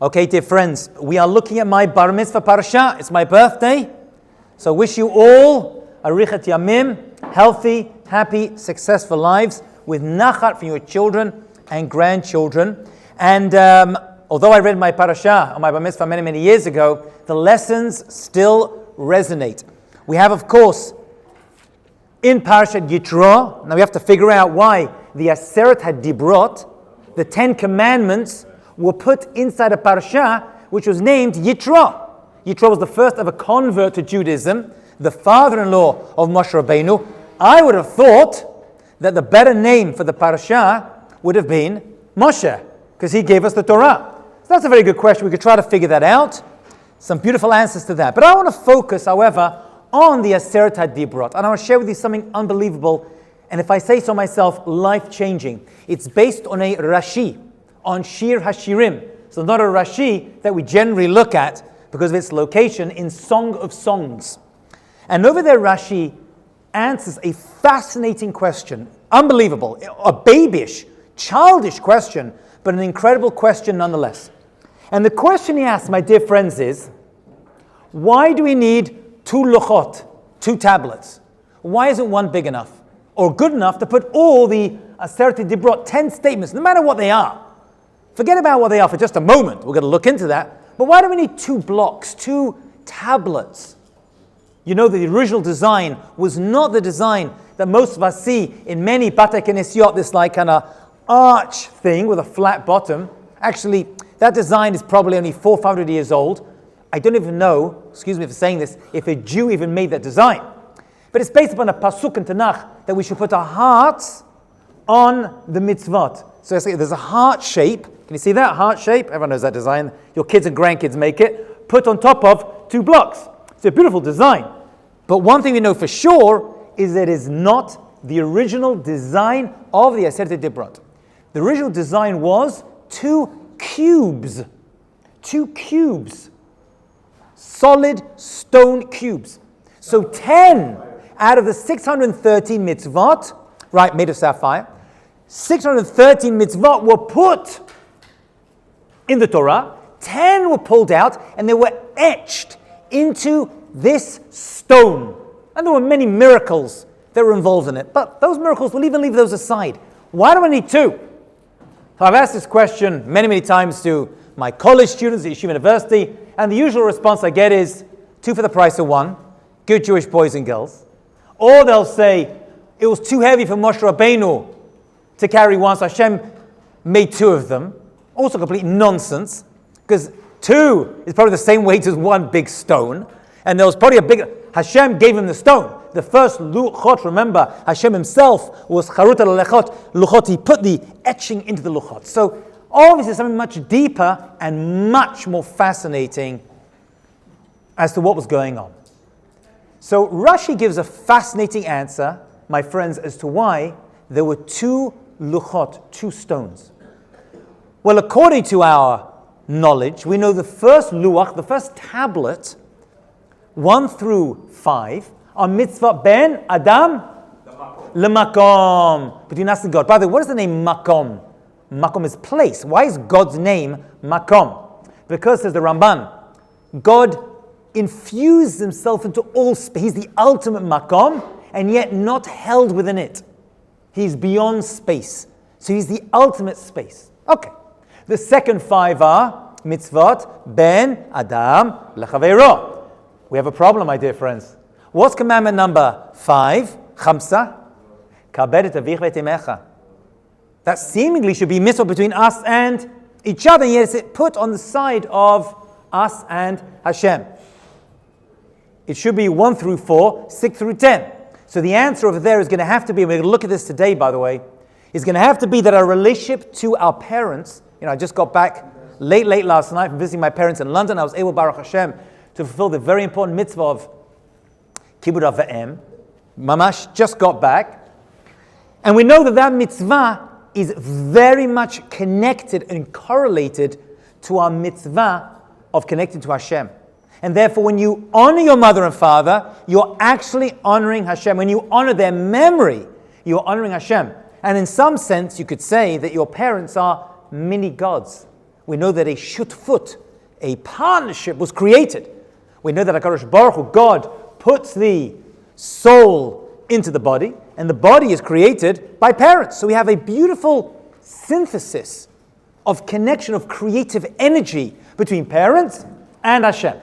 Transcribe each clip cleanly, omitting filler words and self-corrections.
Okay, dear friends, we are looking at my bar mitzvah parasha. It's my birthday. So wish you all arichat yamim, healthy, happy, successful lives with nachat for your children and grandchildren. And although I read my parasha on my bar mitzvah many, many years ago, the lessons still resonate. We have, of course, in Parashat Yitro, now we have to figure out why the Aseret HaDibrot, the 10 Commandments, were put inside a parasha which was named Yitro. Yitro was the first ever convert to Judaism, the father-in-law of Moshe Rabbeinu. I would have thought that the better name for the parasha would have been Moshe, because he gave us the Torah. So that's a very good question. We could try to figure that out. Some beautiful answers to that. But I want to focus, however, on the Aseret HaDibrot. And I want to share with you something unbelievable, and if I say so myself, life-changing. It's based on a Rashi, on Shir HaShirim. So not a Rashi that we generally look at because of its location in Song of Songs. And over there, Rashi answers a fascinating question, unbelievable, a babyish, childish question, but an incredible question nonetheless. And the question he asks, my dear friends, is, why do we need 2 luchot, 2 tablets? Why isn't one big enough or good enough to put all the Aseret HaDibrot, 10 statements, no matter what they are? Forget about what they are for just a moment. We're going to look into that. But why do we need 2 blocks, 2 tablets? You know that the original design was not the design that most of us see in many Batei Knesiyot, this like kind of arch thing with a flat bottom. Actually, that design is probably only 400 or 500 years old. I don't even know, excuse me for saying this, if a Jew even made that design. But it's based upon a pasuk in Tanakh that we should put our hearts on the mitzvot. So there's a heart shape. Can you see that heart shape? Everyone knows that design. Your kids and grandkids make it. Put on top of 2 blocks. It's a beautiful design. But one thing we know for sure is that it is not the original design of the Aseret HaDibrot. The original design was 2 cubes. 2 cubes. Solid stone cubes. So 10 out of the 613 mitzvot, right, made of sapphire, 613 mitzvot were put in the Torah, 10 were pulled out, and they were etched into this stone. And there were many miracles that were involved in it. But those miracles, we'll even leave those aside. Why do I need 2? So I've asked this question many, many times to my college students at Yeshiva University, and the usual response I get is 2 for the price of 1, good Jewish boys and girls. Or they'll say, it was too heavy for Moshe Rabbeinu to carry 1, so Hashem made 2 of them. Also complete nonsense, because 2 is probably the same weight as 1 big stone, and there was probably a big, Hashem gave him the stone. The first luchot, remember, Hashem himself was charut al luchot, he put the etching into the luchot. So obviously something much deeper and much more fascinating as to what was going on. So Rashi gives a fascinating answer, my friends, as to why there were 2 luchot, 2 stones. Well, according to our knowledge, we know the first luach, the first tablet, 1 through 5, are mitzvah ben Adam lemakom, between us and God. By the way, what is the name makom? Makom is place. Why is God's name makom? Because, says the Ramban, God infused himself into all space. He's the ultimate makom, and yet not held within it. He's beyond space. So he's the ultimate space. Okay. The second 5 are mitzvot ben Adam lechaveiro. We have a problem, my dear friends. What's commandment number 5? Chamsa. Kabed et avich v'et imecha. That seemingly should be mitzvah between us and each other, yet it's put on the side of us and Hashem. It should be 1 through 4, 6 through 10. So the answer over there is going to have to be, and we're going to look at this today, by the way, is going to have to be that our relationship to our parents, I just got back late last night from visiting my parents in London. I was able, Baruch Hashem, to fulfill the very important mitzvah of Kibud Av V'em. Mamash just got back. And we know that mitzvah is very much connected and correlated to our mitzvah of connecting to Hashem. And therefore, when you honor your mother and father, you're actually honoring Hashem. When you honor their memory, you're honoring Hashem. And in some sense, you could say that your parents are mini gods. we know that a shutfut, a partnership, was created. We know that HaKadosh Baruch Hu, God, puts the soul into the body, and the body is created by parents. So we have a beautiful synthesis of connection, of creative energy between parents and Hashem.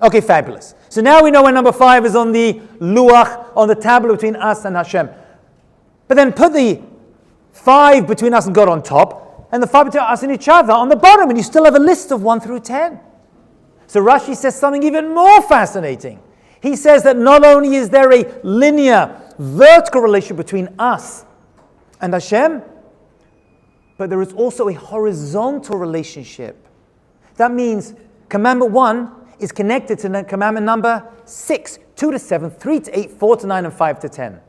Okay, fabulous. So now we know when number 5 is on the luach, on the tablet between us and Hashem. But then put the 5 between us and God on top, and the 5 between us and each other on the bottom, and you still have a list of 1 through 10. So Rashi says something even more fascinating. He says that not only is there a linear, vertical relationship between us and Hashem, but there is also a horizontal relationship. That means commandment 1 is connected to commandment number 6, 2 to 7, 3 to 8, 4 to 9, and 5 to 10.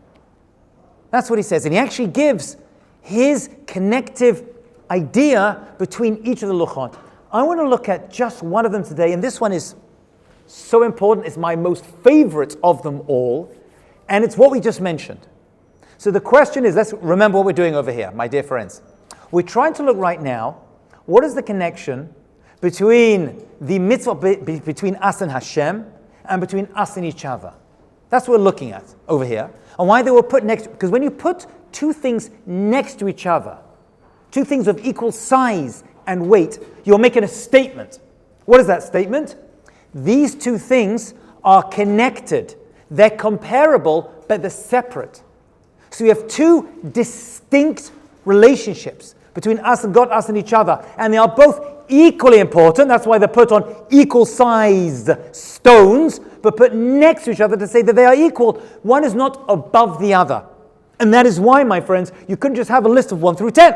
That's what he says. And he actually gives his connective idea between each of the luchot. I want to look at just one of them today, and this one is so important. It's my most favorite of them all, and it's what we just mentioned. So the question is, let's remember what we're doing over here, my dear friends. We're trying to look right now, what is the connection between the mitzvah between us and Hashem, and between us and each other? That's what we're looking at over here. And why they were put next, because when you put two things next to each other, two things of equal size and weight, you're making a statement. What is that statement? These two things are connected. They're comparable, but they're separate. So you have two distinct relationships between us and God, us and each other, and they are both equally important. That's why they're put on equal-sized stones, but put next to each other to say that they are equal. One is not above the other. And that is why, my friends, you couldn't just have a list of 1 through 10.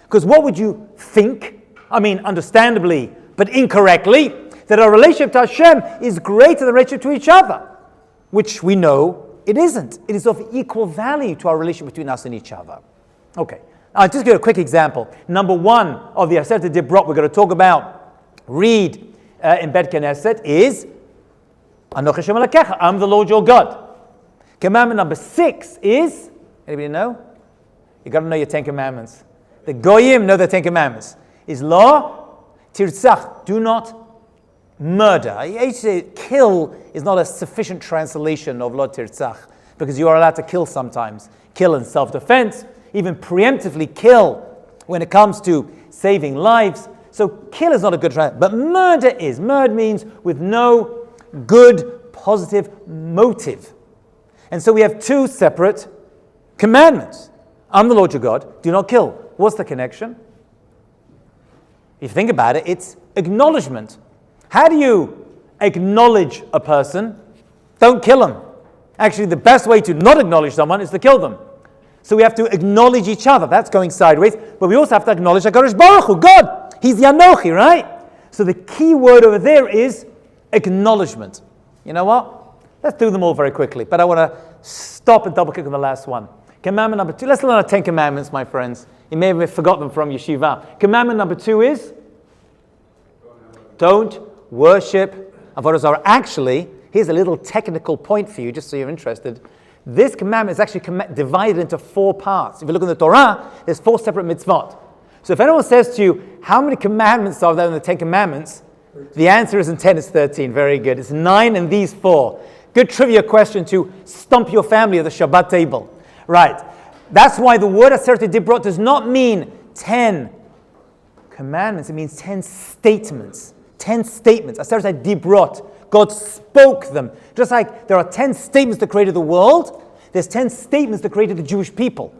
Because what would you think? I mean, understandably, but incorrectly, that our relationship to Hashem is greater than the relationship to each other, which we know it isn't. It is of equal value to our relationship between us and each other. Okay, I'll just give a quick example. Number 1 of the Aseret Dibrot we're going to talk about, read in Bet Knesset, is Anochi Hashem Elokecha, I'm the Lord your God. Commandment number 6 is, anybody know? You got to know your 10 commandments. The Goyim know the 10 commandments. Is law, tirtzach, do not murder. I used to say kill is not a sufficient translation of lo tirtzach, because you are allowed to kill sometimes. Kill in self-defense, even preemptively kill when it comes to saving lives. So kill is not a good translation, but murder is. Murder means with no good, positive motive. And so we have 2 separate commandments. I'm the Lord your God, do not kill. What's the connection? If you think about it, it's acknowledgement. How do you acknowledge a person? Don't kill them. Actually, the best way to not acknowledge someone is to kill them. So we have to acknowledge each other. That's going sideways. But we also have to acknowledge HaKadosh Baruch Hu, God. He's the Anochi, right? So the key word over there is acknowledgement. You know what? Let's do them all very quickly. But I want to stop and double click on the last one. Commandment number 2. Let's learn our 10 commandments, my friends. You may have forgotten them from Yeshiva. Commandment number 2 is don't worship Avodah Zarah. Actually, here's a little technical point for you, just so you're interested. This commandment is actually divided into 4 parts. If you look in the Torah, there's 4 separate mitzvot. So if anyone says to you, how many commandments are there in the 10 commandments? 13. The answer isn't 10, it's 13. Very good. It's 9 in these 4. Good trivia question to stump your family at the Shabbat table. Right. That's why the word Aseret Dibrot does not mean 10 commandments. It means 10 statements. 10 statements. Aseret Dibrot. God spoke them. Just like there are 10 statements that created the world, there's 10 statements that created the Jewish people.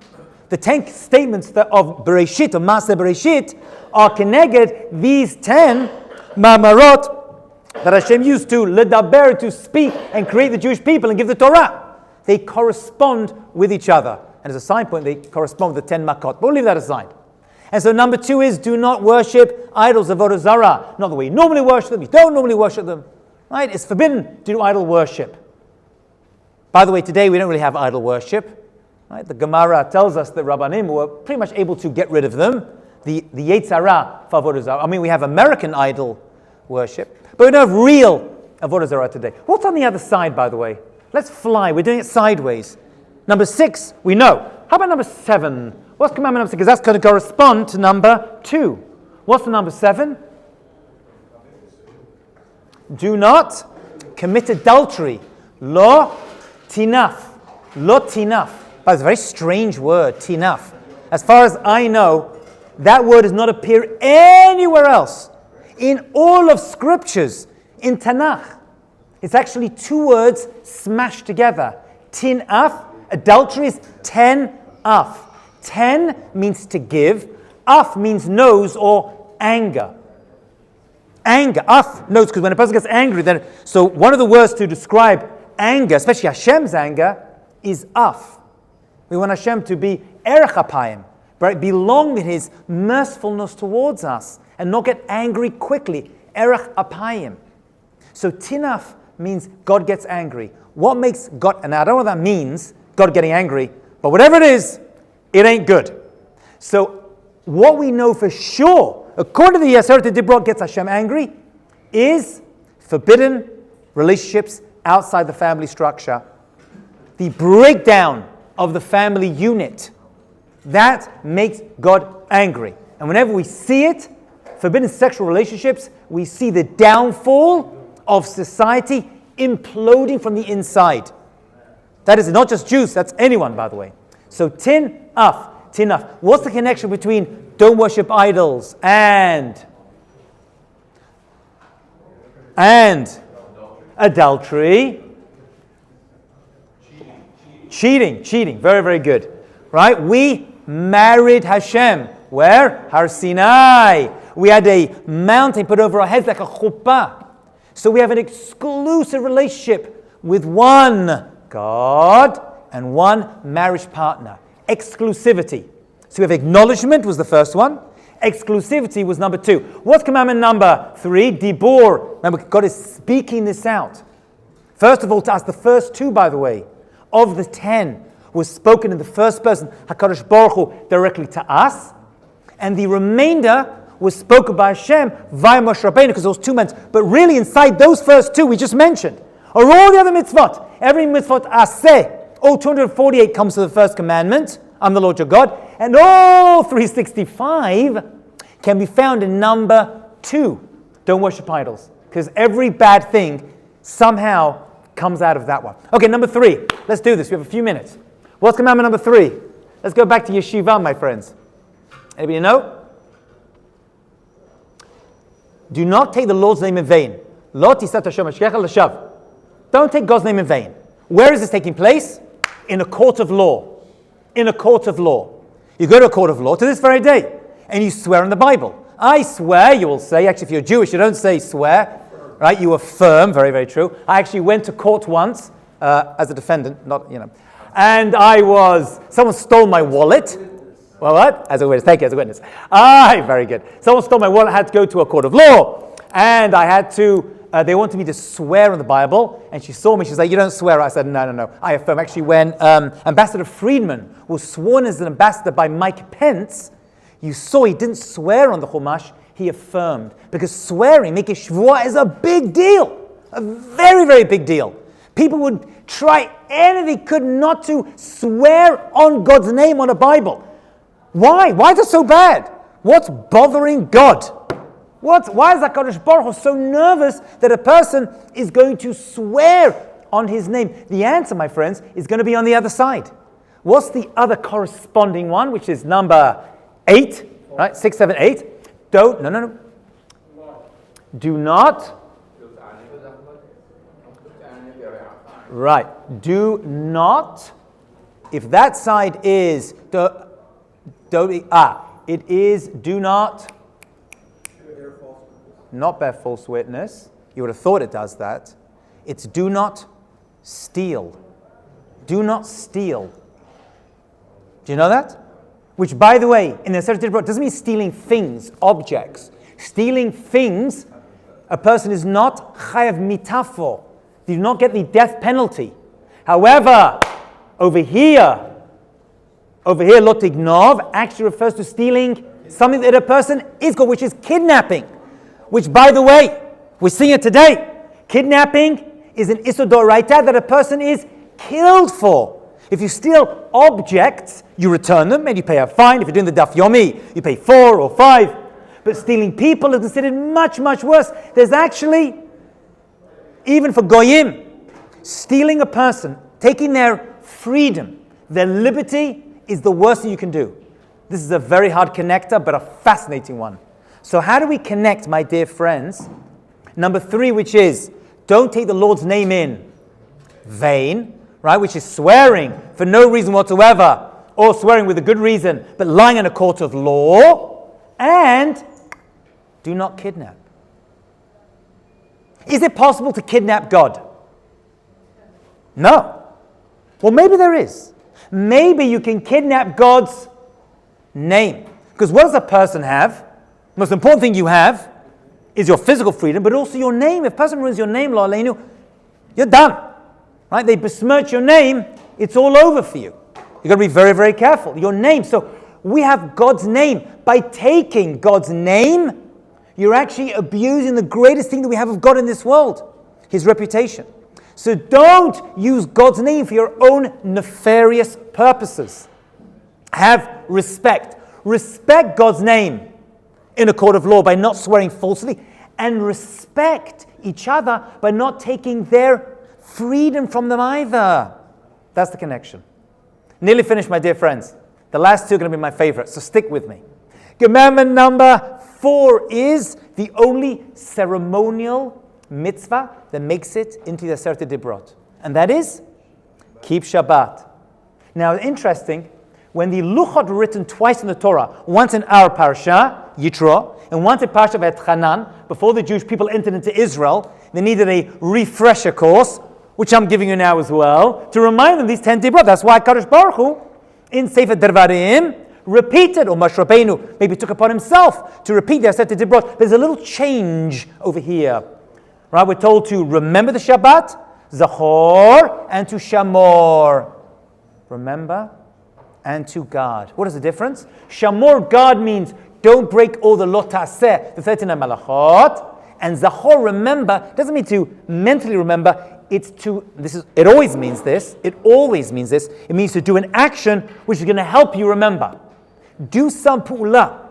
The 10 statements of Bereshit, of Maaseh Bereshit, are connected these 10 Ma'amarot that Hashem used to ledaber, to speak and create the Jewish people and give the Torah. They correspond with each other. And as a side point, they correspond with the 10 Makot. But we'll leave that aside. And so number 2 is do not worship idols, Avodah Zarah. Not the way you normally worship them. You don't normally worship them. Right? It's forbidden to do idol worship. By the way, today we don't really have idol worship. Right? The Gemara tells us that Rabbanim were pretty much able to get rid of them. The Yetzirah for Avodah Zarah. I mean, we have American idol worship. But we don't have real Avodah Zarah today. What's on the other side, by the way? Let's fly. We're doing it sideways. Number 6, we know. How about number 7? What's commandment number 6? Because that's going to correspond to number 2. What's the number 7? do not commit adultery. Lo tinaf. Lo tinaf. But it's a very strange word, tinaf. As far as I know, that word does not appear anywhere else in all of scriptures in Tanakh. It's actually two words smashed together. Tinaf, adultery is ten af. Ten means to give. Af means nose or anger. Anger, af, nose, because when a person gets angry, then so one of the words to describe anger, especially Hashem's anger, is af. We want Hashem to be erech apayim, right? Belong in His mercifulness towards us and not get angry quickly. Erech apayim. So tinaf means God gets angry. What makes God, and I don't know what that means, God getting angry, but whatever it is, it ain't good. So what we know for sure, according to the Yaseret Dibrot, gets Hashem angry, is forbidden relationships outside the family structure. The breakdown of the family unit. That makes God angry. And whenever we see it, forbidden sexual relationships, we see the downfall of society imploding from the inside. That is not just Jews, that's anyone, by the way. So tinaf. What's the connection between don't worship idols and adultery? Cheating. Very, very good. Right? We married Hashem. Where? Har Sinai. We had a mountain put over our heads like a chuppah. So we have an exclusive relationship with one God and one marriage partner. Exclusivity. So we have acknowledgement was the first one. Exclusivity was number 2. What's commandment number 3? Dibur. Remember, God is speaking this out. First of all, to us, the first 2, by the way, of the 10 was spoken in the first person, HaKadosh Baruch Hu, directly to us. And the remainder was spoken by Hashem via Moshe Rabbeinu, because those 2 men. But really, inside those first 2 we just mentioned are all the other mitzvot. Every mitzvot aseh, all 248 comes to the first commandment, I'm the Lord your God. And all 365 can be found in number 2. Don't worship idols. Because every bad thing somehow comes out of that one. Okay, number 3. Let's do this. We have a few minutes. What's commandment number 3? Let's go back to yeshiva, my friends. Anybody know? Do not take the Lord's name in vain. Lo tisat Hashem hashkecha l'shav. Don't take God's name in vain. Where is this taking place? In a court of law. In a court of law. You go to a court of law to this very day, and you swear in the Bible. I swear, you will say. Actually, if you're Jewish, you don't say swear, right? You affirm. Very, very true. I actually went to court once as a defendant, not, and someone stole my wallet. Well, what? As a witness. Thank you, as a witness. Very good. Someone stole my wallet. I had to go to a court of law, and I had to. They wanted me to swear in the Bible, and she saw me. She's like, "You don't swear." I said, "No. I affirm." Actually, when Ambassador Friedman was sworn as an ambassador by Mike Pence, you saw he didn't swear on the Chumash. He affirmed, because swearing, making shvuah, is a big deal, a very, very big deal. People would try anything they could not to swear on God's name on a Bible. Why? Why is it so bad? What's bothering God? Why is HaKadosh Baruch Hu so nervous that a person is going to swear on His name? The answer, my friends, is going to be on the other side. What's the other corresponding one, which is number 8, right? 6, 7, 8. No. Do not. Right. Do not. If that side is it is do not. Not bear false witness. You would have thought it does that. It's do not steal. Do not steal. Do you know that? Which, by the way, in the Sefer Divrot, doesn't mean stealing things, objects. Stealing things, a person is not chayav mitafo. Do not get the death penalty. However, over here, lot ignov actually refers to stealing something that a person is called, which is kidnapping. Which, by the way, we're seeing it today. Kidnapping is an issur d'oraita that a person is killed for. If you steal objects, you return them and you pay a fine. If you're doing the daf yomi, you pay 4 or 5. But stealing people is considered much, much worse. There's actually even for goyim, stealing a person, taking their freedom, their liberty is the worst thing you can do. This is a very hard connector, but a fascinating one. So how do we connect, my dear friends? Number 3, which is, don't take the Lord's name in vain, right? Which is swearing for no reason whatsoever, or swearing with a good reason, but lying in a court of law. And do not kidnap. Is it possible to kidnap God? No. Well, maybe there is. Maybe you can kidnap God's name. Because what does a person have? The most important thing you have is your physical freedom, but also your name. If a person ruins your name, lo aleinu, you're done. Right? They besmirch your name, it's all over for you. You've got to be very, very careful. Your name. So we have God's name. By taking God's name, you're actually abusing the greatest thing that we have of God in this world, his reputation. So don't use God's name for your own nefarious purposes. Have respect. Respect God's name in a court of law by not swearing falsely, and respect each other by not taking their freedom from them either. That's the connection. Nearly finished, my dear friends. The last 2 are going to be my favorite, so stick with me. Commandment number 4 is the only ceremonial mitzvah that makes it into the Aseret Dibrot. And that is, keep Shabbat. Now, interesting, when the Luchot were written twice in the Torah, once in our parasha, Yitro, and once in Parasha V'etchanan, before the Jewish people entered into Israel, they needed a refresher course, which I'm giving you now as well, to remind them these 10 Dibrot. That's why Kadosh Baruch Hu, in Sefer Devarim, repeated, or Moshe Rabbeinu maybe took upon himself to repeat the Aseret Dibrot. There's a little change over here. Right? We're told to remember the Shabbat, Zachor, and to Shamor. Remember and to guard. What is the difference? Shamor, guard, means don't break all the Lo Ta'aseh, the 39 Malachot. And Zachor, remember, doesn't mean to mentally remember. It always means this. It always means this. It means to do an action which is going to help you remember. Do some pu'ulah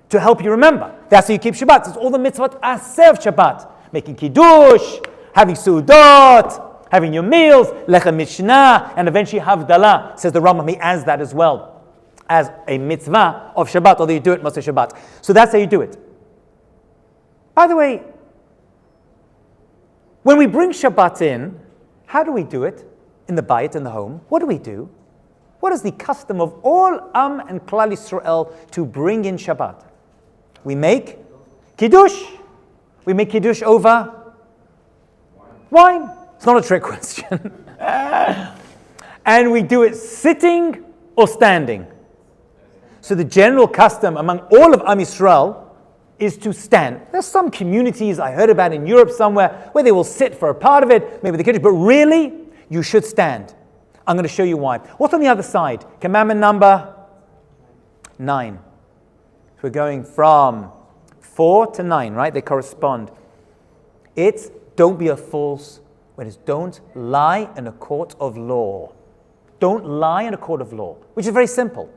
to help you remember. That's how you keep Shabbat. It's all the mitzvot aseh of Shabbat. Making kiddush, having su'udot, having your meals, lechem mishnah, and eventually havdalah. Says the Rambam, he adds that as well as a mitzvah of Shabbat, although you do it Motzei Shabbat. So that's how you do it. By the way, when we bring Shabbat in, how do we do it? In the bayit, in the home. What do we do? What is the custom of all Am and Klal Yisrael to bring in Shabbat? We make kiddush. We make kiddush over wine. It's not a trick question. And we do it sitting or standing. So the general custom among all of Am Yisrael is to stand. There's some communities I heard about in Europe somewhere where they will sit for a part of it, maybe the kiddush, but really, you should stand. I'm going to show you why. What's on the other side? Commandment number 9. So we're going from 4 to 9, right? They correspond. It's don't be a false witness. Don't lie in a court of law. Don't lie in a court of law, which is very simple.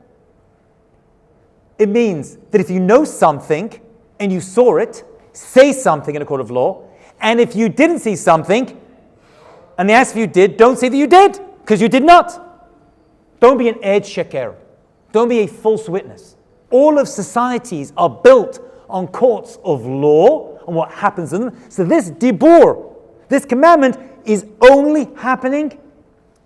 It means that if you know something and you saw it, say something in a court of law. And if you didn't see something and they ask if you did, don't say that you did, because you did not. Don't be an ed sheker. Don't be a false witness. All of societies are built on courts of law and what happens in them. So this dibur, this commandment, is only happening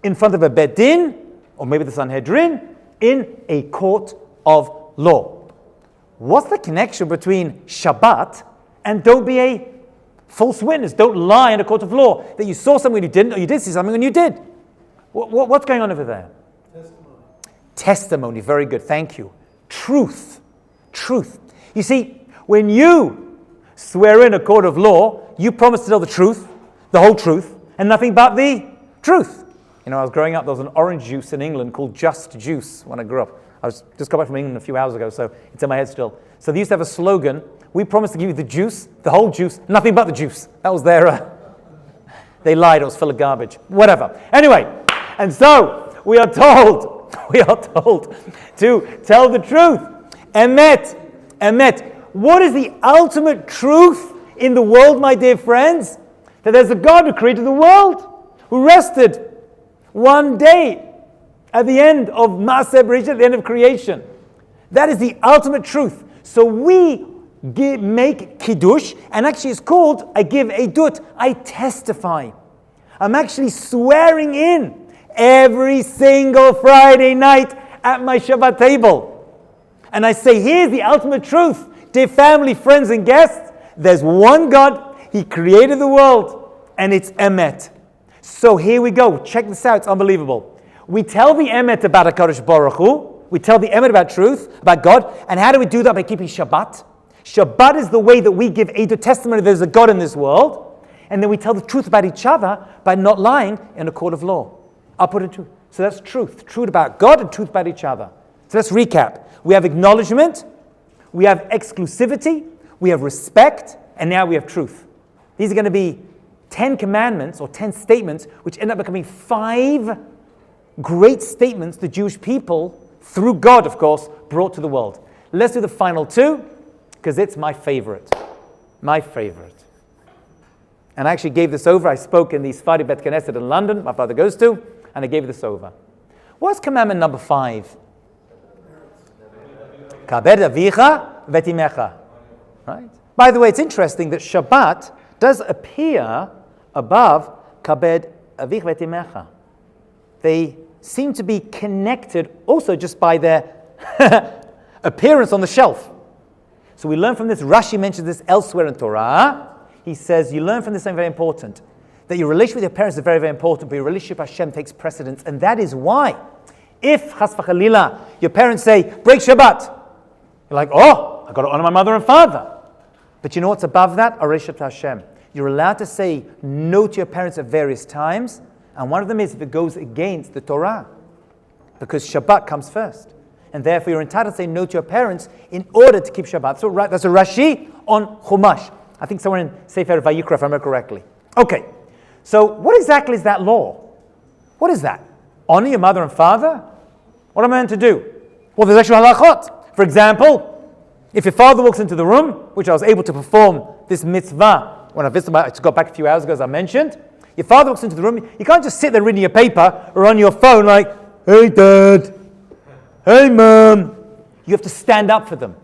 in front of a Beit Din, or maybe the Sanhedrin, in a court of law. What's the connection between Shabbat and don't be a false witness? Don't lie in a court of law that you saw something when you didn't, or you did see something when you did. What's going on over there? Testimony. Very good. Thank you. Truth. You see, when you swear in a court of law, you promise to tell the truth, the whole truth, and nothing but the truth. You know, I was growing up, there was an orange juice in England called Just Juice when I grew up. I just got back from England a few hours ago, so it's in my head still. So they used to have a slogan, we promise to give you the juice, the whole juice, nothing but the juice. That was their, they lied, it was full of garbage. Whatever. Anyway, and so we are told to tell the truth. Emet. What is the ultimate truth in the world, my dear friends? That there's a God who created the world, who rested one day at the end of Maaseh Bereshit, at the end of creation. That is the ultimate truth. So we make Kiddush, and actually it's called, I give Edut, I testify. I'm actually swearing in every single Friday night at my Shabbat table. And I say, here's the ultimate truth. Dear family, friends, and guests, there's one God. He created the world, and it's Emet. So here we go. Check this out. It's unbelievable. We tell the Emet about HaKadosh Baruch Hu. We tell the Emet about truth, about God. And how do we do that? By keeping Shabbat. Shabbat is the way that we give Eidah testimony there's a God in this world. And then we tell the truth about each other by not lying in a court of law. I'll put it truth. So that's truth. Truth about God and truth about each other. So let's recap. We have acknowledgement, we have exclusivity, we have respect, and now we have truth. These are going to be 10 commandments or 10 statements which end up becoming 5 great statements the Jewish people, through God of course, brought to the world. Let's do the final 2 because it's my favorite. My favorite. And I actually gave this over. I spoke in the Sfadi Bet Knesset in London, my father goes to, and I gave this over. What's commandment number 5? Kabed avicha vetimecha. Right? By the way, it's interesting that Shabbat does appear above Kabed avicha vetimecha. They seem to be connected also just by their appearance on the shelf. So we learn from this, Rashi mentions this elsewhere in Torah. He says, you learn from this something very important, that your relationship with your parents is very, very important, but your relationship with Hashem takes precedence. And that is why, if, chas v'chalila, your parents say, break Shabbat, you're like, oh, I've got to honor my mother and father. But you know what's above that? Areshat Hashem. You're allowed to say no to your parents at various times, and one of them is if it goes against the Torah, because Shabbat comes first. And therefore you're entitled to say no to your parents in order to keep Shabbat. So that's a Rashi on Chumash. I think somewhere in Sefer Vayikra, if I remember correctly. Okay, so what exactly is that law? What is that? Honor your mother and father? What am I meant to do? Well, there's actual halachot. For example, if your father walks into the room, which I was able to perform this mitzvah when I visited, I just got back a few hours ago, as I mentioned. Your father walks into the room, you can't just sit there reading your paper or on your phone like, hey dad, hey mom. You have to stand up for them.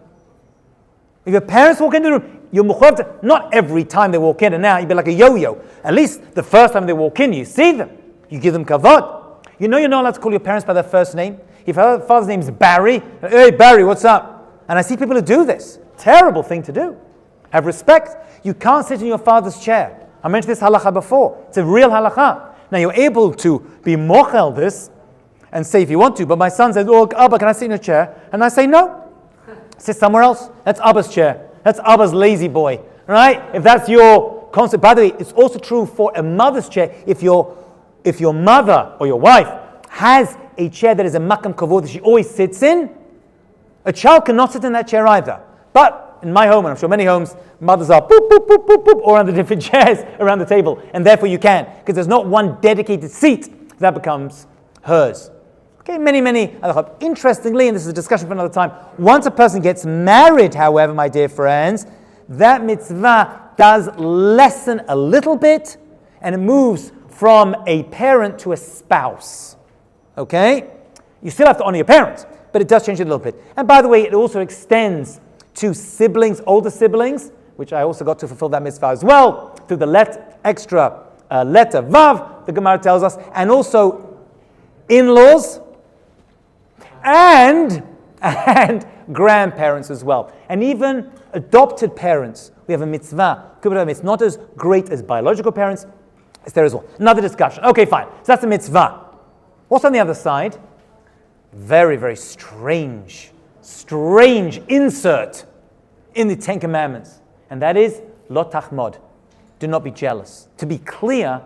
If your parents walk into the room, you're mukhaf, not every time they walk in and out, you'd be like a yo-yo. At least the first time they walk in, you see them. You give them kavod. You know you're not allowed to call your parents by their first name. If your father's name is Barry, hey Barry, what's up? And I see people who do this. Terrible thing to do. Have respect. You can't sit in your father's chair. I mentioned this halakha before. It's a real halakha. Now you're able to be mochel this and say if you want to, but my son says, oh Abba, can I sit in your chair? And I say no. Sit somewhere else. That's Abba's chair. That's Abba's lazy boy. Right? If that's your concept. By the way, it's also true for a mother's chair. If your mother or your wife has a chair that is a makam kavod that she always sits in, a child cannot sit in that chair either. But in my home, and I'm sure many homes, mothers are boop, boop, boop, boop, boop, all around the different chairs around the table. And therefore you can, because there's not one dedicated seat that becomes hers. Okay, many. Interestingly, and this is a discussion for another time, once a person gets married, however, my dear friends, that mitzvah does lessen a little bit, and it moves from a parent to a spouse. Okay? You still have to honor your parents, but it does change it a little bit. And by the way, it also extends to siblings, older siblings, which I also got to fulfill that mitzvah as well, through the extra letter Vav, the Gemara tells us, and also in-laws, and grandparents as well. And even adopted parents. We have a mitzvah. It's not as great as biological parents. It's there as well. Another discussion. Okay, fine. So that's a mitzvah. What's on the other side? Very, very strange insert in the 10 Commandments. And that is, lo tachmod. Do not be jealous. To be clear,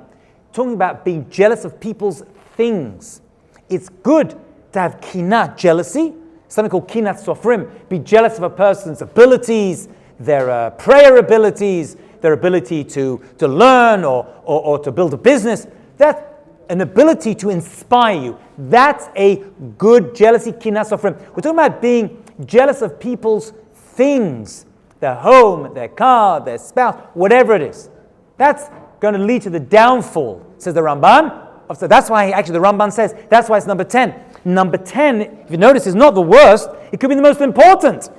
talking about being jealous of people's things. It's good to have kinah, jealousy, something called kinat sofrim. Be jealous of a person's abilities, their prayer abilities, their ability to learn or to build a business. That's an ability to inspire you. That's a good jealousy, kinat sofrim. We're talking about being jealous of people's things, their home, their car, their spouse, whatever it is. That's going to lead to the downfall, says the Ramban. So that's why actually the Ramban says, that's why it's number 10. Number 10, if you notice, is not the worst. It could be the most important.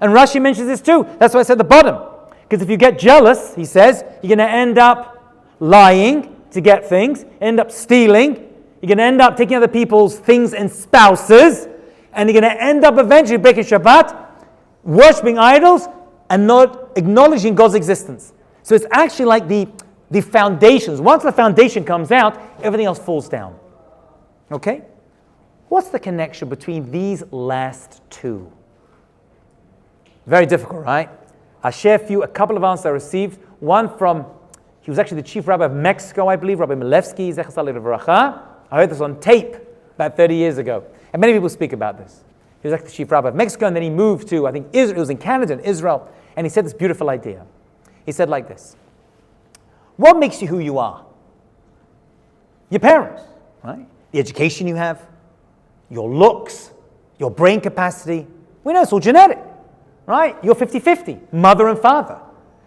And Rashi mentions this too. That's why I said at the bottom. Because if you get jealous, he says, you're going to end up lying to get things, end up stealing, you're going to end up taking other people's things and spouses, and you're going to end up eventually breaking Shabbat, worshipping idols, and not acknowledging God's existence. So it's actually like the foundations. Once the foundation comes out, everything else falls down. Okay? What's the connection between these last two? Very difficult, right? I'll share a couple of answers I received. One from, he was actually the chief rabbi of Mexico, I believe, Rabbi Milevsky, Zecher Tzaddik Livracha. I heard this on tape about 30 years ago. And many people speak about this. He was actually the chief rabbi of Mexico, and then he moved to, I think, Israel. It was in Canada and Israel. And he said this beautiful idea. He said like this. What makes you who you are? Your parents, right? The education you have, your looks, your brain capacity. We know it's all genetic, right? You're 50-50, mother and father.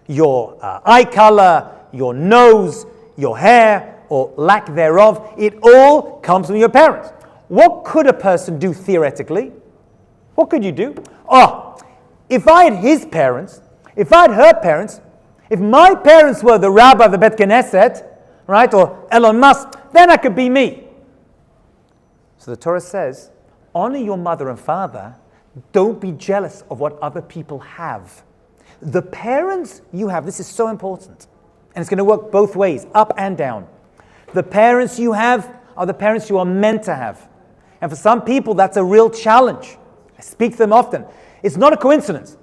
Your eye color, your nose, your hair, or lack thereof, it all comes from your parents. What could a person do theoretically? What could you do? Oh, if I had his parents, if I had her parents, if my parents were the rabbi of the Bet Knesset, right, or Elon Musk, then I could be me. So the Torah says, honor your mother and father. Don't be jealous of what other people have. The parents you have, this is so important, and it's going to work both ways, up and down. The parents you have are the parents you are meant to have. And for some people, that's a real challenge. I speak to them often. It's not a coincidence.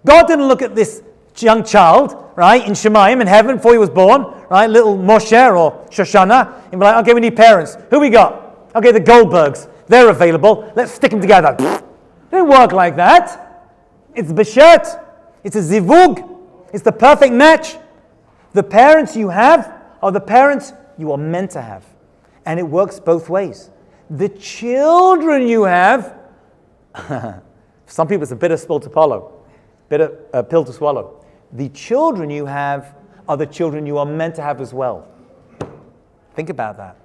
God didn't look at this young child, right, in Shemayim, in heaven, before he was born, right, little Moshe or Shoshana, and be like, okay, we need parents. Who we got? Okay, the Goldbergs. They're available. Let's stick them together. It didn't work like that. It's B'shet. It's a zivug. It's the perfect match. The parents you have are the parents you are meant to have. And it works both ways. The children you have, for some people it's a bitter pill to swallow. The children you have are the children you are meant to have as well. Think about that.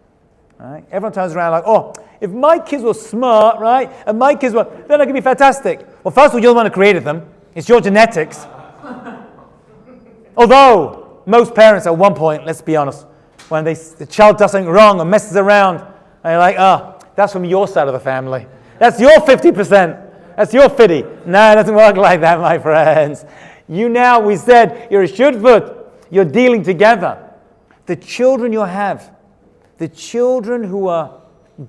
Right? Everyone turns around like, oh, if my kids were smart, right, and my kids were, then I could be fantastic. Well, first of all, you're the one who created them. It's your genetics. Although, most parents at one point, let's be honest, when the child does something wrong or messes around, and you're like, oh, that's from your side of the family. That's your 50%. That's your 50. No, it doesn't work like that, my friends. We said, you're a shudfut. You're dealing together. The children you have, the children who are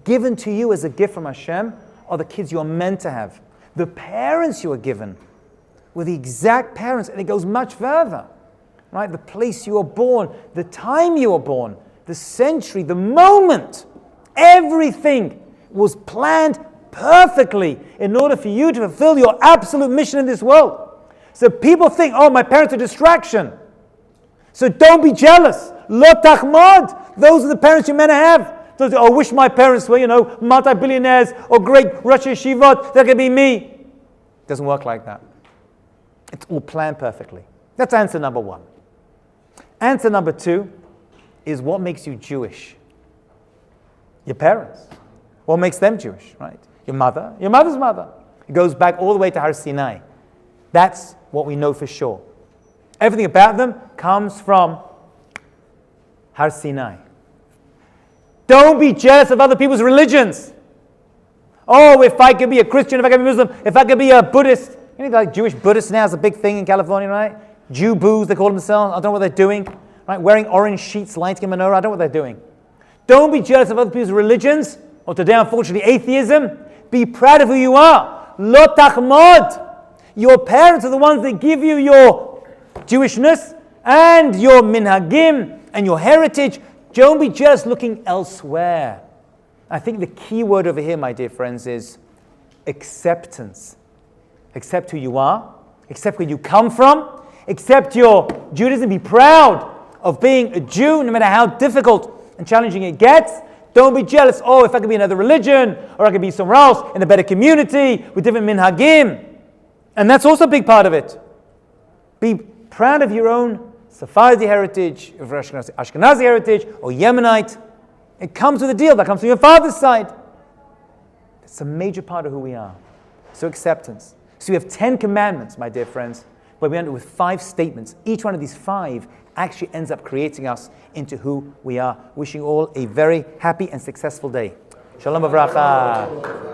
given to you as a gift from Hashem, are the kids you're meant to have. The parents you are given were the exact parents, and it goes much further. Right? The place you were born, the time you were born, the century, the moment, everything was planned perfectly in order for you to fulfill your absolute mission in this world. So people think, oh, my parents are a distraction. So don't be jealous. Lo tachmad. Those are the parents you're meant to have. Those, I wish my parents were, multi-billionaires or great Rosh Yeshivot. That could be me. It doesn't work like that. It's all planned perfectly. That's answer number one. Answer number two is what makes you Jewish? Your parents. What makes them Jewish, right? Your mother's mother. It goes back all the way to Har Sinai. That's what we know for sure. Everything about them comes from Har Sinai. Don't be jealous of other people's religions. Oh, if I could be a Christian, if I could be Muslim, if I could be a Buddhist. You know, like Jewish Buddhists now is a big thing in California, right? Jew boos, they call themselves. I don't know what they're doing. Right? Wearing orange sheets, lighting a menorah. I don't know what they're doing. Don't be jealous of other people's religions, or today, unfortunately, atheism. Be proud of who you are. Lo tachmod. Your parents are the ones that give you your Jewishness and your minhagim and your heritage. Don't be just looking elsewhere. I think the key word over here, my dear friends, is acceptance. Accept who you are. Accept where you come from. Accept your Judaism. Be proud of being a Jew, no matter how difficult and challenging it gets. Don't be jealous. Oh, if I could be another religion, or I could be somewhere else in a better community with different minhagim. And that's also a big part of it. Be proud of your own Sephardi heritage, or Ashkenazi heritage, or Yemenite. It comes with a deal. That comes from your father's side. It's a major part of who we are. So acceptance. So we have 10 commandments, my dear friends, but we end up with 5 statements. Each one of these 5 actually ends up creating us into who we are. Wishing all a very happy and successful day. Shalom Avracha.